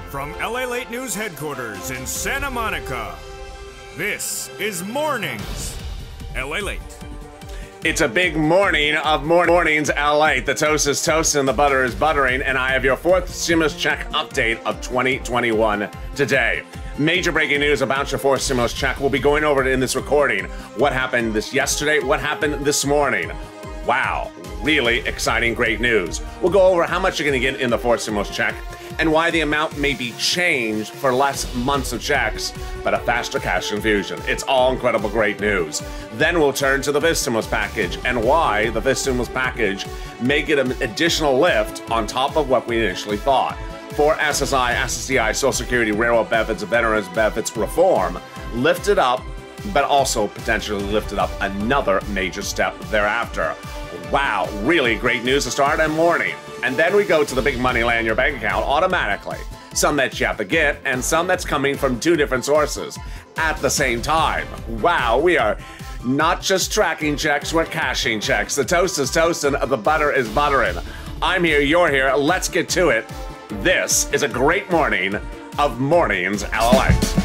From LALATE News headquarters in Santa Monica, this is Mornings LALATE. It's a big morning of Mornings LALATE. The toast is toasting, the butter is buttering, and I have your fourth stimulus check update of 2021 today. Major breaking news about your fourth stimulus check. We'll be going over it in this recording. What happened yesterday? What happened this morning? Wow, really exciting, great news. We'll go over how much you're going to get in the fourth stimulus check and why the amount may be changed for less months of checks, but a faster cash infusion. It's all incredible great news. Then we'll turn to the fifth stimulus package and why the fifth stimulus package may get an additional lift on top of what we initially thought. For SSI, SSDI, Social Security, railroad benefits, veterans benefits reform, lifted up, but also potentially lifted up another major step thereafter. Wow, really great news to start a morning. And then we go to the big money land in your bank account automatically. Some that you have to get and some that's coming from two different sources at the same time. Wow, we are not just tracking checks, we're cashing checks. The toast is toasting, the butter is buttering. I'm here, you're here, let's get to it. This is a great morning of Mornings LALATE.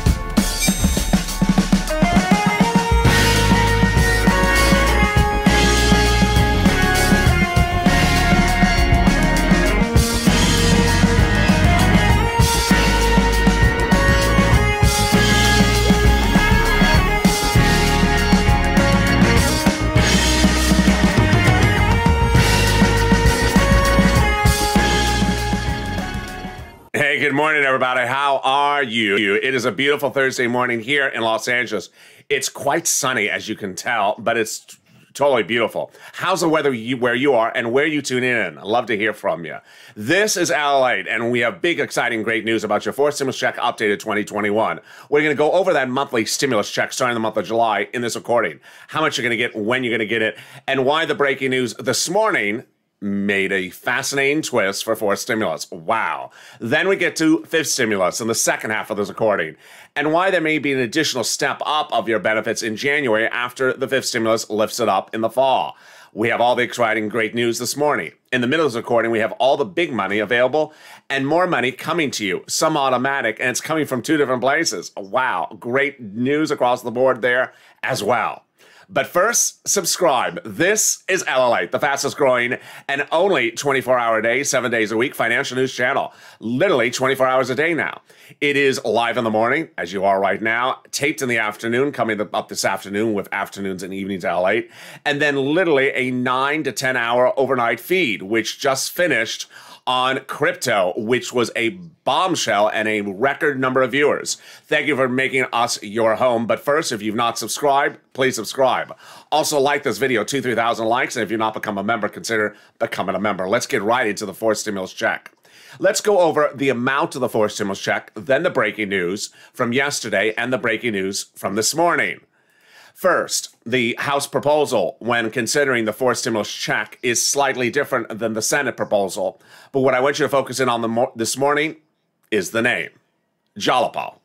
Hey, good morning, everybody. How are you? It is a beautiful Thursday morning here in Los Angeles. It's quite sunny, as you can tell, but it's totally beautiful. How's the weather where you are and where you tune in? I'd love to hear from you. This is LALATE, and we have big, exciting, great news about your fourth stimulus check updated 2021. We're going to go over that monthly stimulus check starting the month of July in this recording. How much you're going to get, when you're going to get it, and why the breaking news this morning made a fascinating twist for fourth stimulus. Wow. Then we get to fifth stimulus in the second half of this recording, and why there may be an additional step up of your benefits in January after the fifth stimulus lifts it up in the fall. We have all the exciting great news this morning. In the middle of this recording, we have all the big money available and more money coming to you, some automatic, and it's coming from two different places. Wow, great news across the board there as well. But first, subscribe. This is LALATE, the fastest growing and only 24-hour a day, 7 days a week financial news channel. Literally 24 hours a day now. It is live in the morning, as you are right now, taped in the afternoon, coming up this afternoon with afternoons and evenings LALATE, and then literally a 9 to 10 hour overnight feed, which just finished on crypto, which was a bombshell and a record number of viewers. Thank you for making us your home. But first, if you've not subscribed, please subscribe. Also, like this video, 2,000-3,000 likes. And if you've not become a member, consider becoming a member. Let's get right into the fourth stimulus check. Let's go over the amount of the fourth stimulus check, then the breaking news from yesterday and the breaking news from this morning. First, the House proposal, when considering the fourth stimulus check, is slightly different than the Senate proposal. But what I want you to focus in on this morning is the name, Jalapal.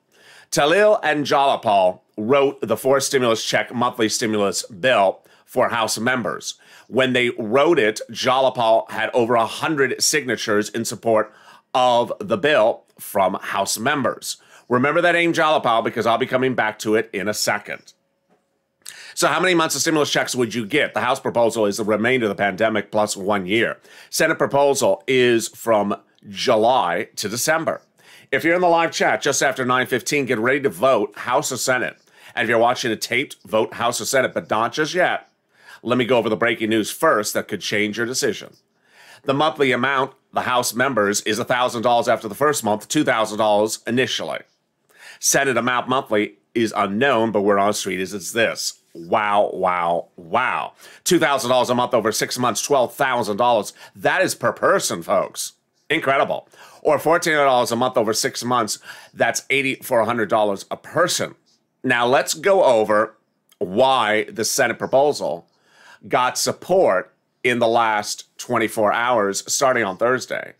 Talil and Jalapal wrote the fourth stimulus check monthly stimulus bill for House members. When they wrote it, Jalapal had over 100 signatures in support of the bill from House members. Remember that name, Jalapal, because I'll be coming back to it in a second. So how many months of stimulus checks would you get? The House proposal is the remainder of the pandemic plus 1 year. Senate proposal is from July to December. If you're in the live chat just after 9:15, get ready to vote House or Senate. And if you're watching it taped, vote House or Senate, but not just yet. Let me go over the breaking news first that could change your decision. The monthly amount, the House members, is $1,000 after the first month, $2,000 initially. Senate amount monthly is unknown, but word on the street is it's this. Wow, wow, wow. $2,000 a month over 6 months, $12,000. That is per person, folks. Incredible. Or $1,400 a month over 6 months. That's $8,400 a person. Now let's go over why the Senate proposal got support in the last 24 hours, starting on Thursday,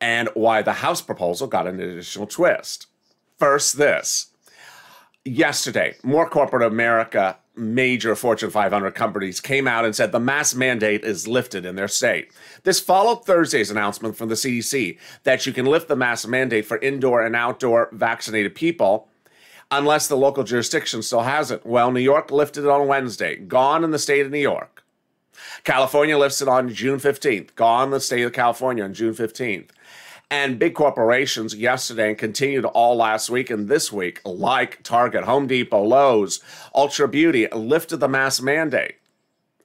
and why the House proposal got an additional twist. First, this. Yesterday, more corporate America major Fortune 500 companies came out and said the mask mandate is lifted in their state. This followed Thursday's announcement from the CDC that you can lift the mask mandate for indoor and outdoor vaccinated people unless the local jurisdiction still has it. Well, New York lifted it on Wednesday, gone in the state of New York. California lifts it on June 15th, gone in the state of California on June 15th. And big corporations yesterday and continued all last week and this week, like Target, Home Depot, Lowe's, Ultra Beauty, lifted the mask mandate.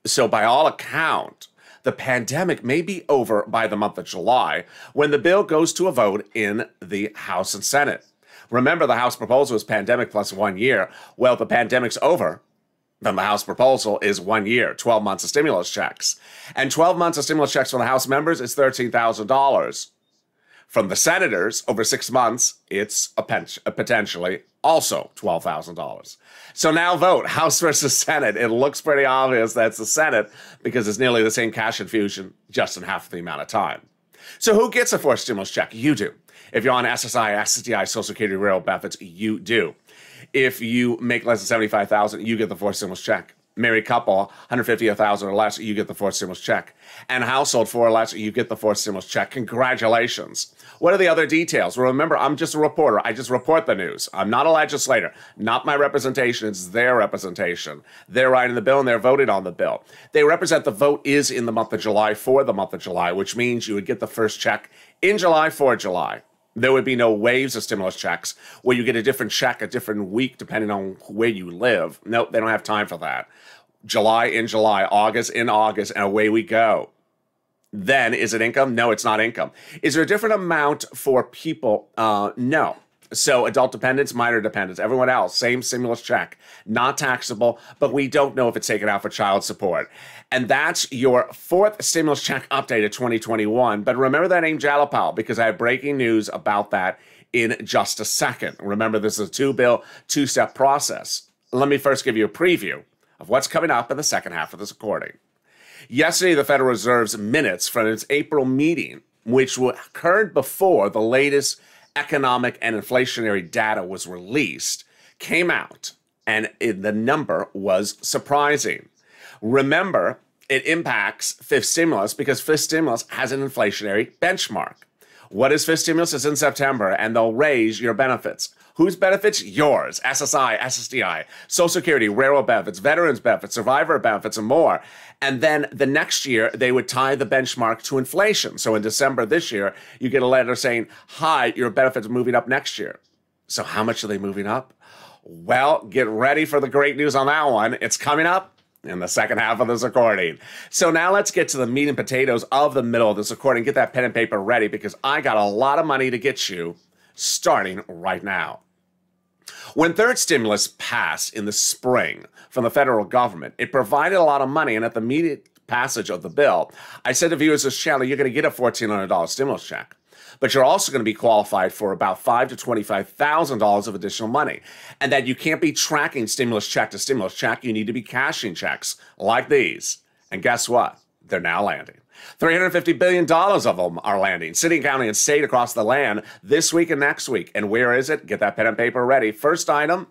So by all account, the pandemic may be over by the month of July when the bill goes to a vote in the House and Senate. Remember, the House proposal is pandemic plus 1 year. Well, the pandemic's over. Then the House proposal is 1 year, 12 months of stimulus checks. And 12 months of stimulus checks for the House members is $13,000. From the senators, over 6 months, it's potentially also $12,000. So now vote, House versus Senate. It looks pretty obvious that's the Senate because it's nearly the same cash infusion, just in half the amount of time. So who gets a forced stimulus check? You do. If you're on SSI, SSDI, Social Security, railroad benefits, you do. If you make less than $75,000, you get the forced stimulus check. Married couple, $150,000 or less, you get the forced stimulus check. And household 4 or less, you get the forced stimulus check. Congratulations. What are the other details? Well, remember, I'm just a reporter. I just report the news. I'm not a legislator. Not my representation. It's their representation. They're writing the bill and they're voting on the bill. They represent the vote is in the month of July for the month of July, which means you would get the first check in July for July. There would be no waves of stimulus checks where you get a different check a different week depending on where you live. Nope, they don't have time for that. July in July, August in August, and away we go. Then, is it income? No, it's not income. Is there a different amount for people? No. So adult dependents, minor dependents, everyone else, same stimulus check, not taxable, but we don't know if it's taken out for child support. And that's your fourth stimulus check update of 2021. But remember that name Jalapal, because I have breaking news about that in just a second. Remember, this is a 2-bill, 2-step process. Let me first give you a preview of what's coming up in the second half of this recording. Yesterday, the Federal Reserve's minutes from its April meeting, which occurred before the latest economic and inflationary data was released, came out, and the number was surprising. Remember, it impacts fifth stimulus because fifth stimulus has an inflationary benchmark. What is fifth stimulus? It's in September, and they'll raise your benefits. Whose benefits? Yours. SSI, SSDI, Social Security, railroad benefits, veterans benefits, survivor benefits, and more. And then the next year, they would tie the benchmark to inflation. So in December this year, you get a letter saying, hi, your benefits are moving up next year. So how much are they moving up? Well, get ready for the great news on that one. It's coming up in the second half of this recording. So now let's get to the meat and potatoes of the middle of this recording. Get that pen and paper ready because I got a lot of money to get you starting right now. When third stimulus passed in the spring from the federal government, it provided a lot of money, and at the immediate passage of the bill, I said to viewers of this channel, you're going to get a $1,400 stimulus check, but you're also going to be qualified for about $5,000 to $25,000 of additional money, and that you can't be tracking stimulus check to stimulus check. You need to be cashing checks like these, and guess what? They're now landing. $350 billion of them are landing, city, county, and state across the land this week and next week. And where is it? Get that pen and paper ready. First item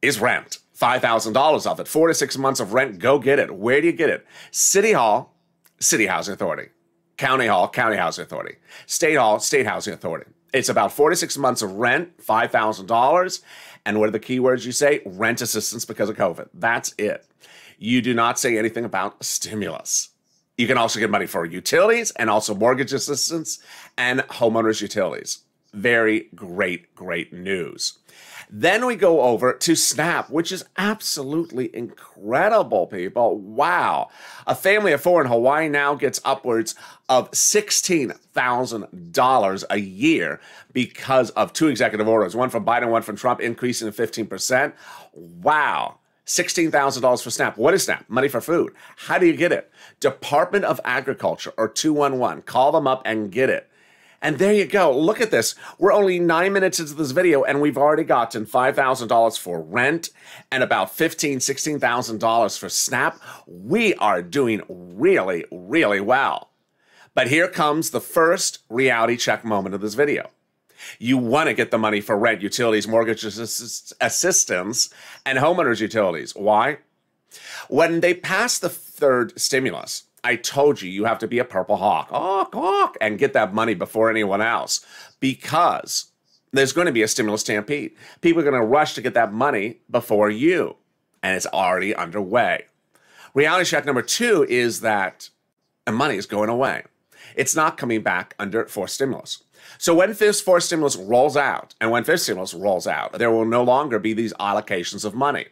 is rent. $5,000 of it. 4 to 6 months of rent. Go get it. Where do you get it? City Hall, City Housing Authority. County Hall, County Housing Authority. State Hall, State Housing Authority. It's about 4 to 6 months of rent, $5,000. And what are the key words you say? Rent assistance because of COVID. That's it. You do not say anything about stimulus. You can also get money for utilities and also mortgage assistance and homeowners utilities. Very great, great news. Then we go over to SNAP, which is absolutely incredible, people. Wow. A family of 4 in Hawaii now gets upwards of $16,000 a year because of 2 executive orders, one from Biden, one from Trump, increasing to 15%. Wow. $16,000 for SNAP. What is SNAP? Money for food. How do you get it? Department of Agriculture or 211. Call them up and get it. And there you go. Look at this. We're only 9 minutes into this video and we've already gotten $5,000 for rent and about $15,000, $16,000 for SNAP. We are doing really, really well. But here comes the first reality check moment of this video. You want to get the money for rent, utilities, mortgage assistance, and homeowners utilities. Why? When they passed the third stimulus, I told you you have to be a purple hawk, and get that money before anyone else, because there's going to be a stimulus stampede. People are going to rush to get that money before you, and it's already underway. Reality check number 2 is that the money is going away. It's not coming back under fourth stimulus. So when this fourth stimulus rolls out, and when fifth stimulus rolls out, there will no longer be these allocations of money.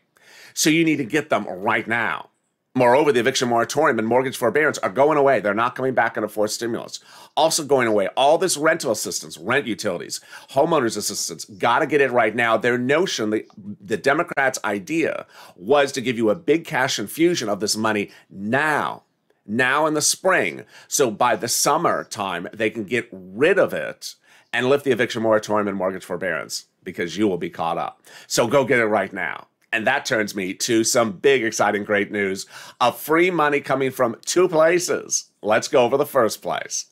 So you need to get them right now. Moreover, the eviction moratorium and mortgage forbearance are going away. They're not coming back under fourth stimulus. Also going away, all this rental assistance, rent utilities, homeowners assistance, got to get it right now. Their notion, the Democrats' idea was to give you a big cash infusion of this money now in the spring. So by the summertime, they can get rid of it and lift the eviction moratorium and mortgage forbearance, because you will be caught up. So go get it right now. And that turns me to some big, exciting, great news of free money coming from 2 places. Let's go over the first place.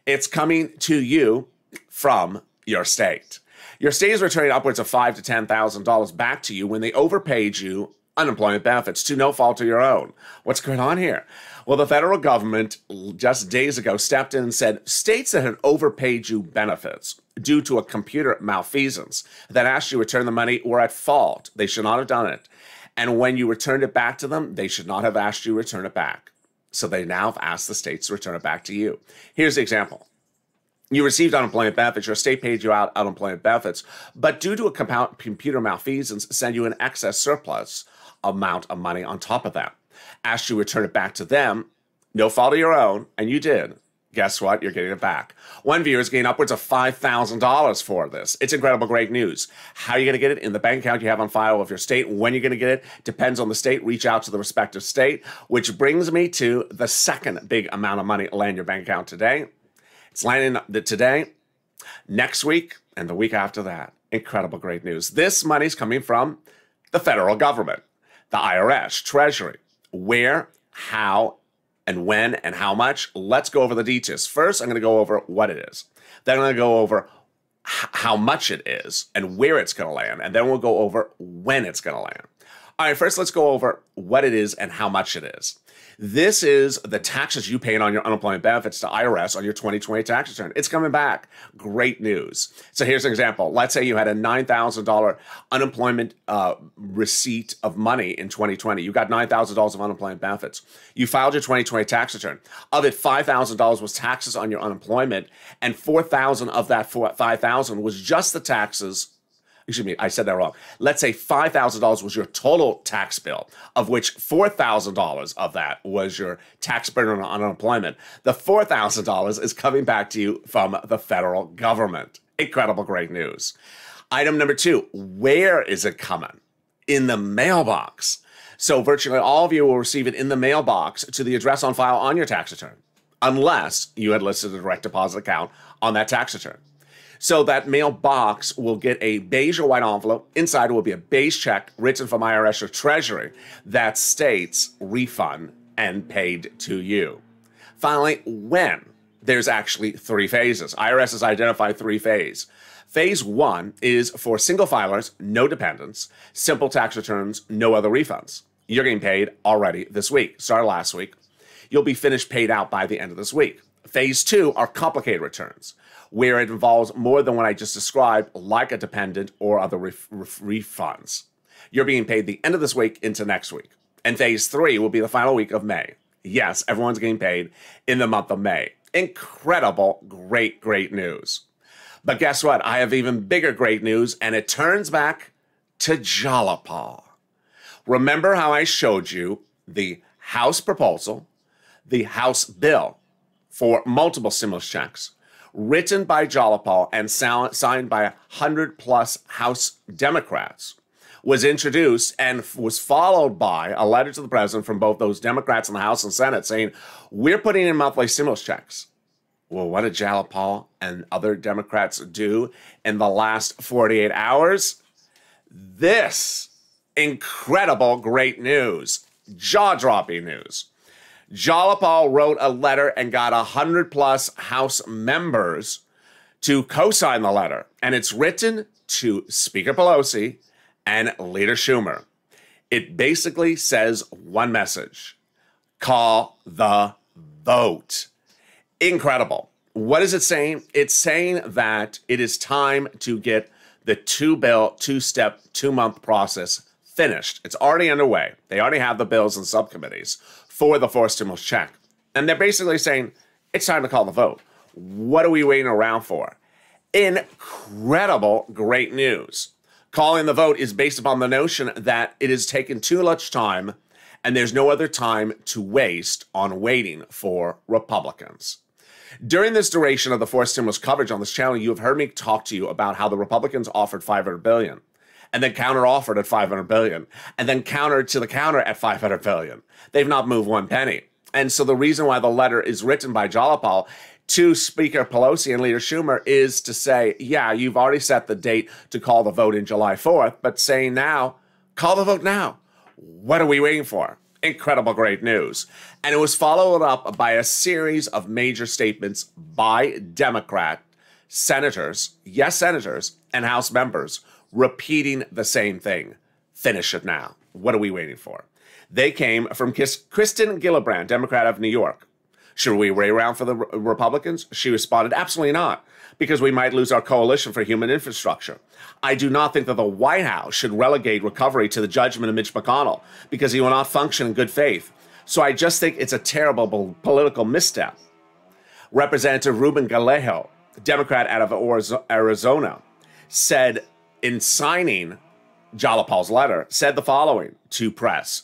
It's coming to you from your state. Your state is returning upwards of $5,000 to $10,000 back to you when they overpaid you unemployment benefits to no fault of your own. What's going on here? Well, the federal government just days ago stepped in and said states that had overpaid you benefits due to a computer malfeasance that asked you to return the money were at fault. They should not have done it. And when you returned it back to them, they should not have asked you to return it back. So they now have asked the states to return it back to you. Here's the example. You received unemployment benefits, your state paid you out unemployment benefits, but due to a computer malfeasance, send you an excess surplus amount of money on top of that. Asked you to return it back to them, no fault of your own, and you did. Guess what? You're getting it back. One viewer is getting upwards of $5,000 for this. It's incredible, great news. How are you going to get it? In the bank account you have on file of your state. When you're going to get it depends on the state. Reach out to the respective state, which brings me to the second big amount of money land in your bank account today. It's landing today, next week, and the week after that. Incredible, great news. This money's coming from the federal government, the IRS, Treasury. Where, how, and when, and how much? Let's go over the details. First, I'm going to go over what it is. Then I'm going to go over how much it is and where it's going to land. And then we'll go over when it's going to land. All right, first let's go over what it is and how much it is. This is the taxes you pay on your unemployment benefits to IRS on your 2020 tax return. It's coming back. Great news. So here's an example. Let's say you had a $9,000 unemployment receipt of money in 2020. You got $9,000 of unemployment benefits. You filed your 2020 tax return. Of it, $5,000 was taxes on your unemployment, and $4,000 of that $5,000 was just the taxes. Excuse me, I said that wrong. Let's say $5,000 was your total tax bill, of which $4,000 of that was your tax burden on unemployment. The $4,000 is coming back to you from the federal government. Incredible, great news. Item number 2, where is it coming? In the mailbox. So virtually all of you will receive it in the mailbox to the address on file on your tax return, unless you had listed a direct deposit account on that tax return. So that mailbox will get a beige or white envelope. Inside will be a beige check written from IRS or Treasury that states refund and paid to you. Finally, when? There's actually 3 phases. IRS has identified 3 phases. Phase 1 is for single filers, no dependents, simple tax returns, no other refunds. You're getting paid already this week. Started last week. You'll be finished paid out by the end of this week. Phase 2 are complicated returns, where it involves more than what I just described, like a dependent or other refunds. You're being paid the end of this week into next week. And phase 3 will be the final week of May. Yes, everyone's getting paid in the month of May. Incredible, great, great news. But guess what? I have even bigger great news, and it turns back to Jalapa. Remember how I showed you the House proposal, the House bill for multiple stimulus checks, written by Jalapa and signed by 100+ House Democrats, was introduced and was followed by a letter to the president from both those Democrats in the House and Senate saying, we're putting in monthly stimulus checks. Well, what did Jalapa and other Democrats do in the last 48 hours? This incredible great news, jaw-dropping news. Jalapa wrote a letter and got 100+ House members to co-sign the letter. And it's written to Speaker Pelosi and Leader Schumer. It basically says one message: call the vote. Incredible. What is it saying? It's saying that it is time to get the two-step, 2-month process finished. It's already underway. They already have the bills and subcommittees for the forced stimulus check. And they're basically saying, it's time to call the vote. What are we waiting around for? Incredible, great news. Calling the vote is based upon the notion that it has taken too much time and there's no other time to waste on waiting for Republicans. During this duration of the forced stimulus coverage on this channel, you have heard me talk to you about how the Republicans offered $500 billion, and then counter-offered at $500 billion, and then countered to the counter at $500 billion. They've not moved one penny. And so the reason why the letter is written by Jalopal to Speaker Pelosi and Leader Schumer is to say, yeah, you've already set the date to call the vote in July 4th, but saying now, call the vote now. What are we waiting for? Incredible, great news. And it was followed up by a series of major statements by Democrat senators, yes, senators, and House members, repeating the same thing. Finish it now. What are we waiting for? They came from Kristen Gillibrand, Democrat of New York. Should we wait around for the Republicans? She responded, absolutely not, because we might lose our coalition for human infrastructure. I do not think that the White House should relegate recovery to the judgment of Mitch McConnell because he will not function in good faith. So I just think it's a terrible political misstep. Representative Ruben Gallego, Democrat out of Arizona, said in signing Jalopal's letter, said the following to press: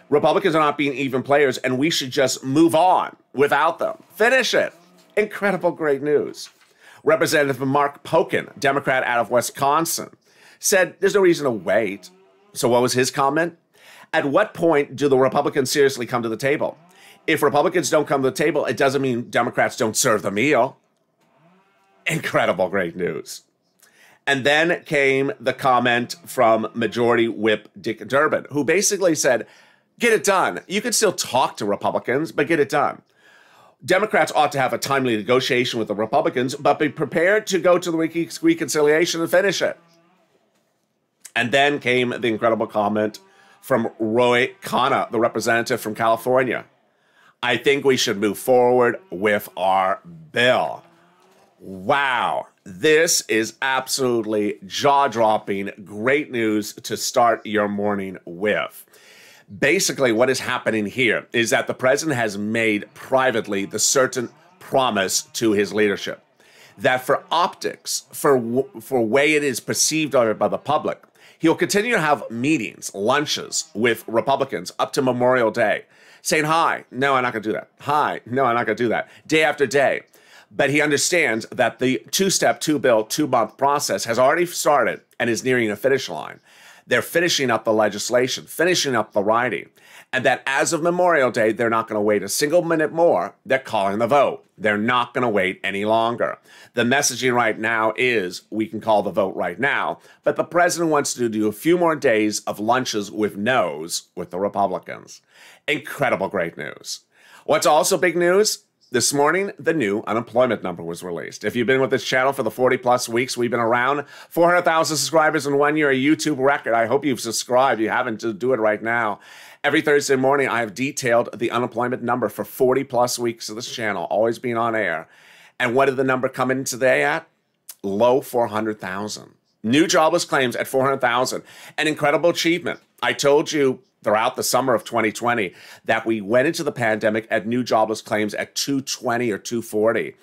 Republicans are not being even players, and we should just move on without them. Finish it. Incredible, great news. Representative Mark Pocan, Democrat out of Wisconsin, said there's no reason to wait. So what was his comment? At what point do the Republicans seriously come to the table? If Republicans don't come to the table, it doesn't mean Democrats don't serve the meal. Incredible, great news. And then came the comment from Majority Whip Dick Durbin, who basically said, get it done. You can still talk to Republicans, but get it done. Democrats ought to have a timely negotiation with the Republicans, but be prepared to go to the reconciliation and finish it. And then came the incredible comment from Roy Khanna, the representative from California. I think we should move forward with our bill. Wow, this is absolutely jaw-dropping, great news to start your morning with. Basically, what is happening here is that the president has made privately the certain promise to his leadership that for optics, for way it is perceived by the public, he'll continue to have meetings, lunches with Republicans up to Memorial Day, saying, hi, no, I'm not going to do that. Hi, no, I'm not going to do that. Day after day. But he understands that the two-step, two-bill, 2-month process has already started and is nearing a finish line. They're finishing up the legislation, finishing up the writing, and that as of Memorial Day, they're not going to wait a single minute more. They're calling the vote. They're not going to wait any longer. The messaging right now is we can call the vote right now, but the president wants to do a few more days of lunches with no's with the Republicans. Incredible, great news. What's also big news? This morning, the new unemployment number was released. If you've been with this channel for the 40-plus weeks we've been around, 400,000 subscribers in 1 year, a YouTube record. I hope you've subscribed. You haven't, to do it right now. Every Thursday morning, I have detailed the unemployment number for 40-plus weeks of this channel, always being on air. And what did the number come in today at? Low 400,000. New jobless claims at 400,000. An incredible achievement. I told you throughout the summer of 2020 that we went into the pandemic at new jobless claims at 220 or 240.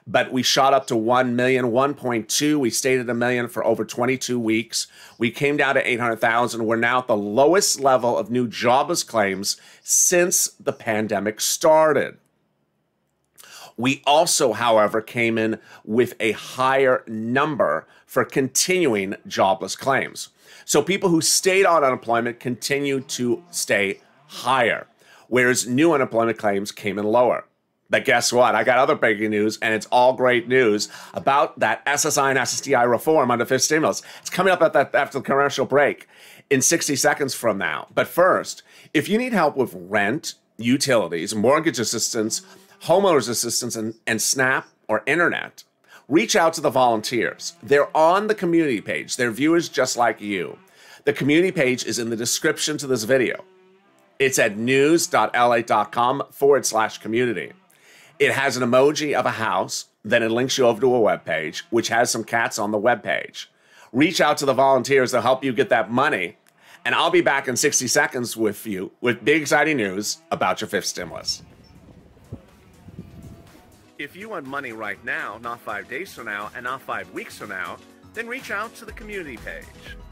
But we shot up to 1 million, 1.2. We stayed at 1 million for over 22 weeks. We came down to 800,000. We're now at the lowest level of new jobless claims since the pandemic started. We also, however, came in with a higher number for continuing jobless claims. So people who stayed on unemployment continue to stay higher, whereas new unemployment claims came in lower. But guess what? I got other breaking news, and it's all great news about that SSI and SSDI reform under fifth stimulus. It's coming up after the commercial break in 60 seconds from now. But first, if you need help with rent, utilities, mortgage assistance, homeowners assistance, and SNAP or internet, reach out to the volunteers. They're on the community page. They're viewers just like you. The community page is in the description to this video. It's at news.lalate.com/community. It has an emoji of a house, then it links you over to a web page, which has some cats on the web page. Reach out to the volunteers to help you get that money, and I'll be back in 60 seconds with you with big exciting news about your fifth stimulus. If you want money right now, not 5 days from now, and not 5 weeks from now, then reach out to the community page.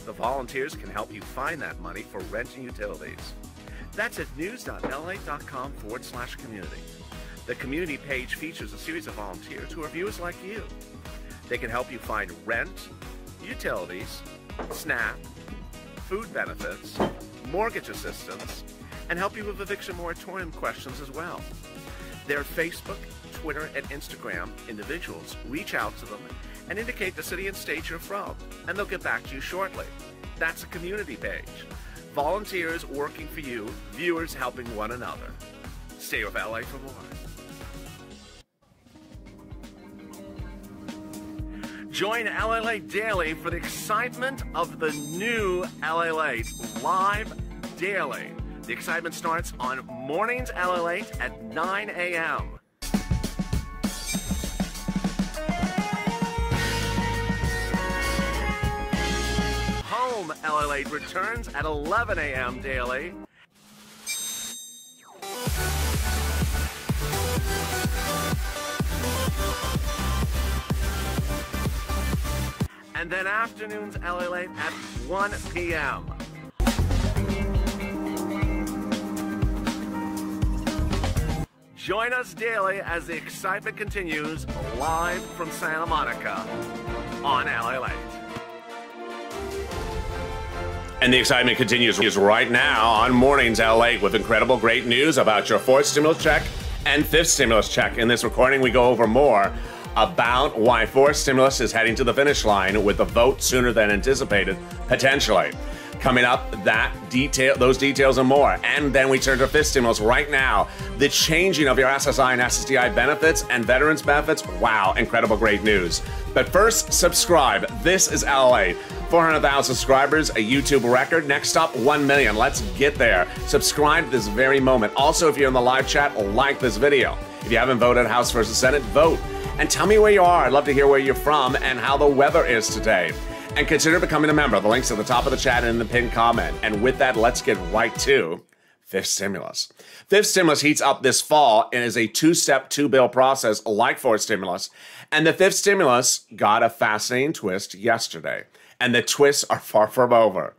The volunteers can help you find that money for rent and utilities. That's at news.lalate.com/community. The community page features a series of volunteers who are viewers like you. They can help you find rent, utilities, SNAP, food benefits, mortgage assistance, and help you with eviction moratorium questions as well. Their Facebook, Twitter, and Instagram individuals reach out to them and indicate the city and state you're from, and they'll get back to you shortly. That's a community page. Volunteers working for you, viewers helping one another. Stay with LA for more. Join LALATE Daily for the excitement of the new LALATE live daily. The excitement starts on Mornings LALATE at 9 a.m. Home LALATE returns at 11 a.m. daily. And then afternoons LALATE at 1 p.m. Join us daily as the excitement continues live from Santa Monica on LALATE. And the excitement continues right now on Mornings LALATE with incredible great news about your fourth stimulus check and fifth stimulus check. In this recording, we go over more about why fourth stimulus is heading to the finish line with a vote sooner than anticipated, potentially. Coming up, those details and more. And then we turn to fifth stimulus right now. The changing of your SSI and SSDI benefits and veterans benefits. Wow, incredible great news. But first, subscribe. This is LALATE. 400,000 subscribers, a YouTube record. Next up, 1 million. Let's get there. Subscribe this very moment. Also, if you're in the live chat, like this video. If you haven't voted House versus Senate, vote. And tell me where you are. I'd love to hear where you're from and how the weather is today. And consider becoming a member. The link's at the top of the chat and in the pinned comment. And with that, let's get right to fifth stimulus. Fifth stimulus heats up this fall and is a two-step, two-bill process like fourth stimulus. And the fifth stimulus got a fascinating twist yesterday. And the twists are far from over.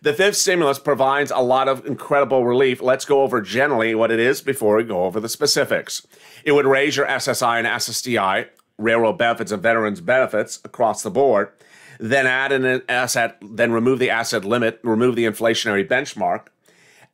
The fifth stimulus provides a lot of incredible relief. Let's go over generally what it is before we go over the specifics. It would raise your SSI and SSDI, railroad benefits and veterans benefits across the board, then add an asset, then remove the asset limit, remove the inflationary benchmark,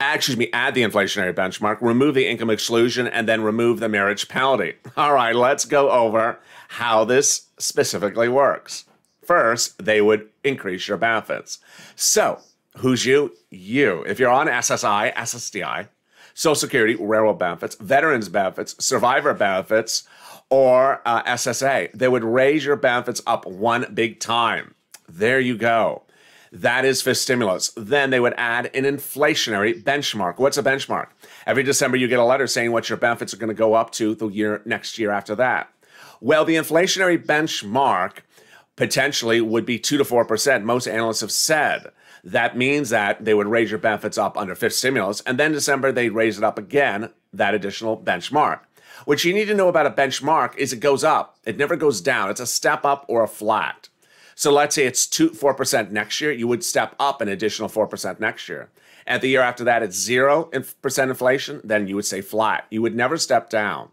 add the inflationary benchmark, remove the income exclusion, and then remove the marriage penalty. All right, let's go over how this specifically works. First, they would increase your benefits. So, who's you? You. If you're on SSI, SSDI, Social Security, railroad benefits, veterans benefits, survivor benefits, or SSA, they would raise your benefits up one big time. There you go. That is fifth stimulus. Then they would add an inflationary benchmark. What's a benchmark? Every December you get a letter saying what your benefits are going to go up to the next year after that. Well, the inflationary benchmark potentially would be 2 to 4%. Most analysts have said. That means that they would raise your benefits up under fifth stimulus, and then December they'd raise it up again, that additional benchmark. What you need to know about a benchmark is it goes up. It never goes down. It's a step up or a flat. So let's say it's 4% next year. You would step up an additional 4% next year. And the year after that, it's 0% inflation. Then you would say flat. You would never step down.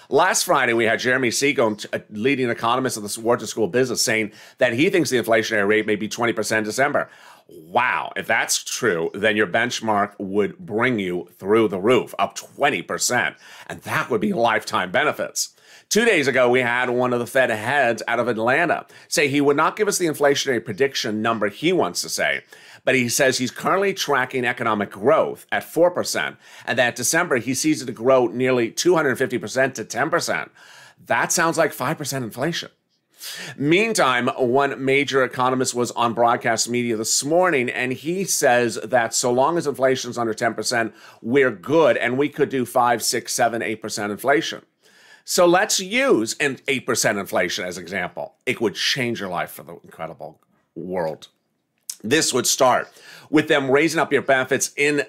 Last Friday, we had Jeremy Siegel, a leading economist of the Wharton School of Business, saying that he thinks the inflationary rate may be 20% in December. Wow, if that's true, then your benchmark would bring you through the roof, up 20%. And that would be lifetime benefits. 2 days ago, we had one of the Fed heads out of Atlanta say he would not give us the inflationary prediction number he wants to say, but he says he's currently tracking economic growth at 4%, and that December he sees it to grow nearly 250% to 10%. That sounds like 5% inflation. Meantime, one major economist was on broadcast media this morning, and he says that so long as inflation's under 10%, we're good, and we could do 5, 6, 7, 8% inflation. So let's use an 8% inflation as an example. It would change your life for the incredible world. This would start with them raising up your benefits in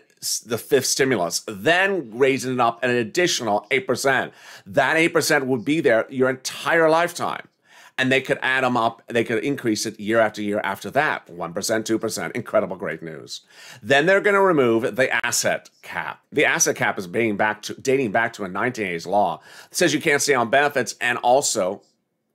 the fifth stimulus, then raising it up an additional 8%. That 8% would be there your entire lifetime. And they could add them up. They could increase it year after year after that. 1%, 2%. Incredible, great news. Then they're going to remove the asset cap. The asset cap is dating back to a 1980s law. It says you can't stay on benefits and also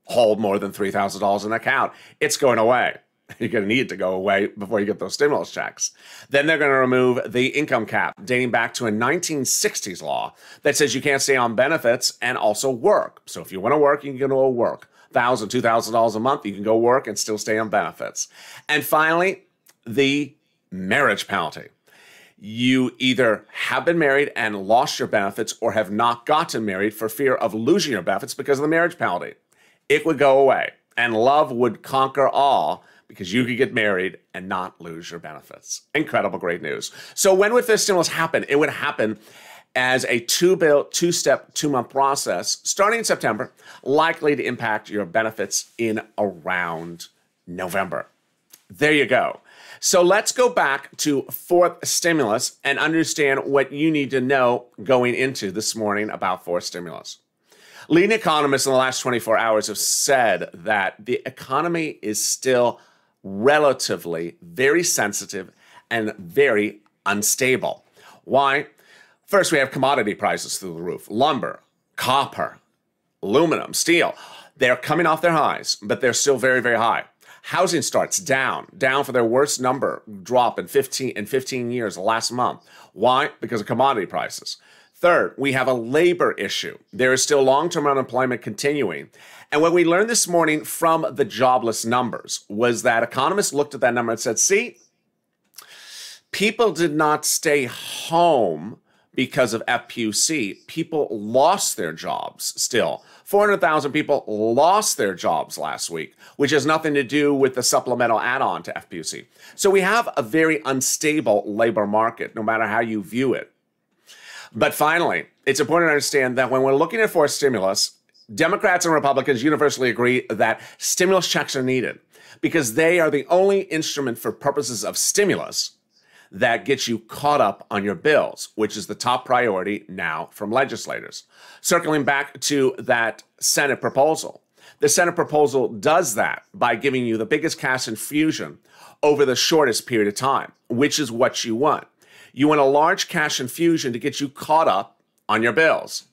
hold more than $3,000 in an account. It's going away. You're going to need it to go away before you get those stimulus checks. Then they're going to remove the income cap dating back to a 1960s law that says you can't stay on benefits and also work. So if you want to work, you can go to work. $1,000, $2,000 a month, you can go work and still stay on benefits. And finally, the marriage penalty. You either have been married and lost your benefits or have not gotten married for fear of losing your benefits because of the marriage penalty. It would go away, and love would conquer all because you could get married and not lose your benefits. Incredible, great news. So when would this stimulus happen? It would happen as a two-step, 2-month process starting in September, likely to impact your benefits in around November. There you go. So let's go back to fourth stimulus and understand what you need to know going into this morning about fourth stimulus. Leading economists in the last 24 hours have said that the economy is still relatively very sensitive and very unstable. Why? First, we have commodity prices through the roof. Lumber, copper, aluminum, steel. They're coming off their highs, but they're still very, very high. Housing starts down for their worst number drop in 15 years last month. Why? Because of commodity prices. Third, we have a labor issue. There is still long-term unemployment continuing. And what we learned this morning from the jobless numbers was that economists looked at that number and said, see, people did not stay home because of FPUC. People lost their jobs still. 400,000 people lost their jobs last week, which has nothing to do with the supplemental add-on to FPUC. So we have a very unstable labor market, no matter how you view it. But finally, it's important to understand that when we're looking at fourth stimulus, Democrats and Republicans universally agree that stimulus checks are needed because they are the only instrument for purposes of stimulus that gets you caught up on your bills, which is the top priority now from legislators. Circling back to that Senate proposal, the Senate proposal does that by giving you the biggest cash infusion over the shortest period of time, which is what you want. You want a large cash infusion to get you caught up on your bills.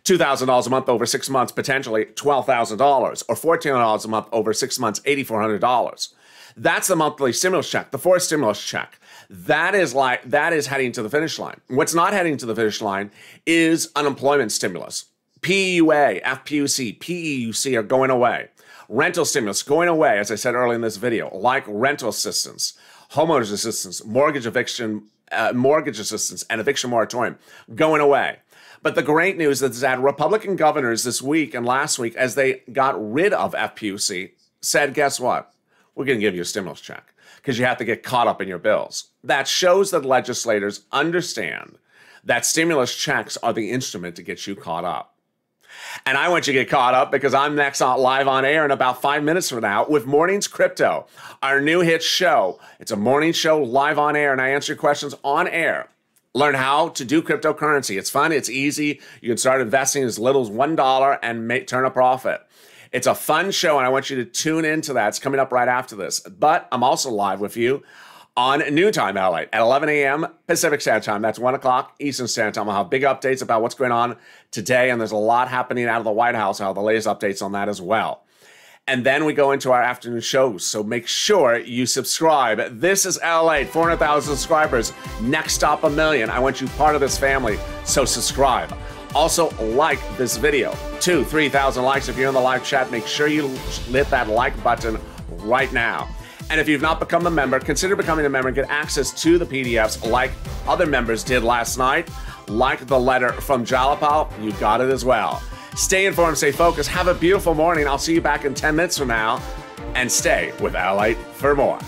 $2,000 a month over 6 months, potentially $12,000, or $1,400 a month over 6 months, $8,400. That's the monthly stimulus check, the fourth stimulus check. That is heading to the finish line. What's not heading to the finish line is unemployment stimulus. PUA, FPUC, PEUC are going away. Rental stimulus going away, as I said earlier in this video, like rental assistance, homeowners assistance, mortgage assistance, and eviction moratorium going away. But the great news is that Republican governors this week and last week, as they got rid of FPUC, said, guess what? We're going to give you a stimulus check because you have to get caught up in your bills. That shows that legislators understand that stimulus checks are the instrument to get you caught up. And I want you to get caught up because I'm next live on air in about 5 minutes from now with Mornings Crypto, our new hit show. It's a morning show live on air, and I answer your questions on air. Learn how to do cryptocurrency. It's fun. It's easy. You can start investing as little as $1 and turn a profit. It's a fun show, and I want you to tune into that. It's coming up right after this. But I'm also live with you on noontime LA at 11 a.m. Pacific Standard Time. That's 1 o'clock Eastern Standard Time. I'll have big updates about what's going on today, and there's a lot happening out of the White House. I'll have the latest updates on that as well. And then we go into our afternoon shows, so make sure you subscribe. This is LALATE, 400,000 subscribers. Next stop, 1 million. I want you part of this family, so subscribe. Also, like this video. 2,000 to 3,000 likes. If you're in the live chat, make sure you hit that like button right now. And if you've not become a member, consider becoming a member and get access to the PDFs like other members did last night. Like the letter from Jalapal, you got it as well. Stay informed, stay focused. Have a beautiful morning. I'll see you back in 10 minutes from now. And stay with LALATE for more.